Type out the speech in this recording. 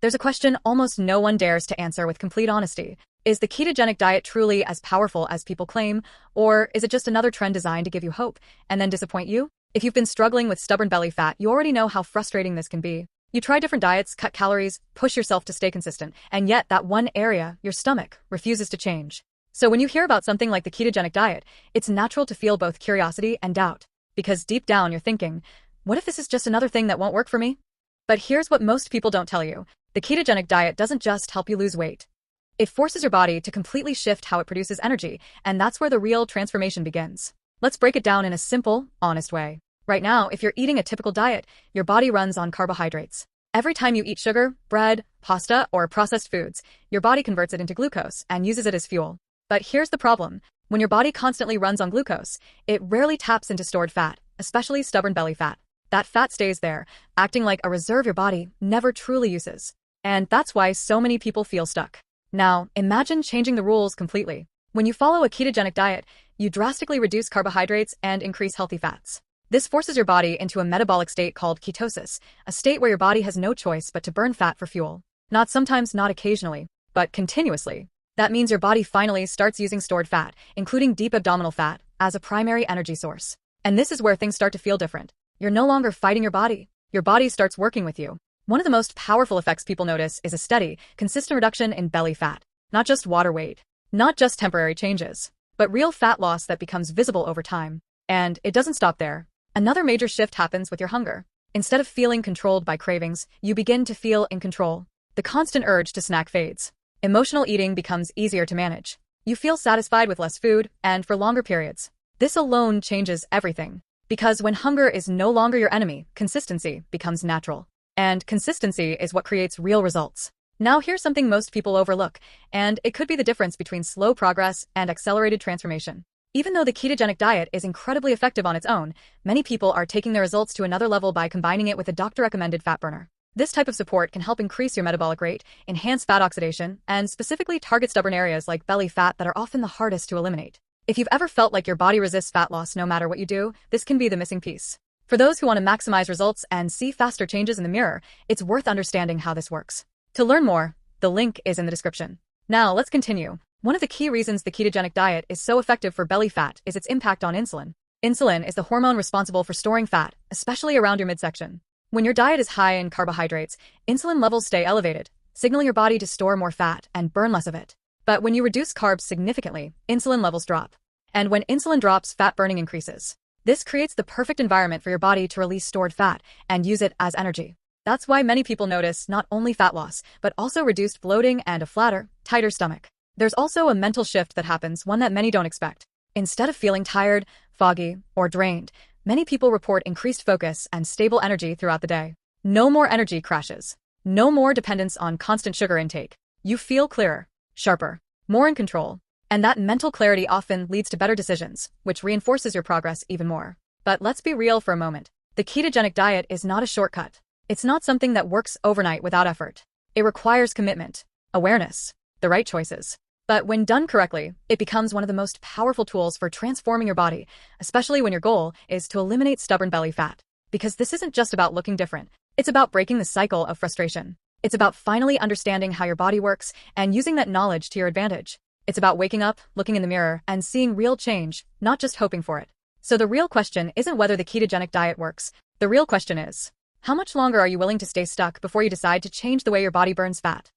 There's a question almost no one dares to answer with complete honesty. Is the ketogenic diet truly as powerful as people claim, or is it just another trend designed to give you hope and then disappoint you? If you've been struggling with stubborn belly fat, you already know how frustrating this can be. You try different diets, cut calories, push yourself to stay consistent, and yet that one area, your stomach, refuses to change. So when you hear about something like the ketogenic diet, it's natural to feel both curiosity and doubt. Because deep down you're thinking, what if this is just another thing that won't work for me? But here's what most people don't tell you. The ketogenic diet doesn't just help you lose weight. It forces your body to completely shift how it produces energy, and that's where the real transformation begins. Let's break it down in a simple, honest way. Right now, if you're eating a typical diet, your body runs on carbohydrates. Every time you eat sugar, bread, pasta, or processed foods, your body converts it into glucose and uses it as fuel. But here's the problem. When your body constantly runs on glucose, it rarely taps into stored fat, especially stubborn belly fat. That fat stays there, acting like a reserve your body never truly uses. And that's why so many people feel stuck. Now, imagine changing the rules completely. When you follow a ketogenic diet, you drastically reduce carbohydrates and increase healthy fats. This forces your body into a metabolic state called ketosis, a state where your body has no choice but to burn fat for fuel. Not sometimes, not occasionally, but continuously. That means your body finally starts using stored fat, including deep abdominal fat, as a primary energy source. And this is where things start to feel different. You're no longer fighting your body. Your body starts working with you. One of the most powerful effects people notice is a steady, consistent reduction in belly fat. Not just water weight, not just temporary changes, but real fat loss that becomes visible over time. And it doesn't stop there. Another major shift happens with your hunger. Instead of feeling controlled by cravings, you begin to feel in control. The constant urge to snack fades. Emotional eating becomes easier to manage. You feel satisfied with less food and for longer periods. This alone changes everything. Because when hunger is no longer your enemy, consistency becomes natural. And consistency is what creates real results. Now here's something most people overlook, and it could be the difference between slow progress and accelerated transformation. Even though the ketogenic diet is incredibly effective on its own, many people are taking their results to another level by combining it with a doctor-recommended fat burner. This type of support can help increase your metabolic rate, enhance fat oxidation, and specifically target stubborn areas like belly fat that are often the hardest to eliminate. If you've ever felt like your body resists fat loss no matter what you do, this can be the missing piece. For those who want to maximize results and see faster changes in the mirror, it's worth understanding how this works. To learn more, the link is in the description. Now, let's continue. One of the key reasons the ketogenic diet is so effective for belly fat is its impact on insulin. Insulin is the hormone responsible for storing fat, especially around your midsection. When your diet is high in carbohydrates, insulin levels stay elevated, signaling your body to store more fat and burn less of it. But when you reduce carbs significantly, insulin levels drop. And when insulin drops, fat burning increases. This creates the perfect environment for your body to release stored fat and use it as energy. That's why many people notice not only fat loss, but also reduced bloating and a flatter, tighter stomach. There's also a mental shift that happens, one that many don't expect. Instead of feeling tired, foggy, or drained, many people report increased focus and stable energy throughout the day. No more energy crashes. No more dependence on constant sugar intake. You feel clearer, sharper, more in control. And that mental clarity often leads to better decisions, which reinforces your progress even more. But let's be real for a moment. The ketogenic diet is not a shortcut. It's not something that works overnight without effort. It requires commitment, awareness, the right choices. But when done correctly, it becomes one of the most powerful tools for transforming your body, especially when your goal is to eliminate stubborn belly fat. Because this isn't just about looking different. It's about breaking the cycle of frustration. It's about finally understanding how your body works and using that knowledge to your advantage. It's about waking up, looking in the mirror, and seeing real change, not just hoping for it. So the real question isn't whether the ketogenic diet works. The real question is, how much longer are you willing to stay stuck before you decide to change the way your body burns fat?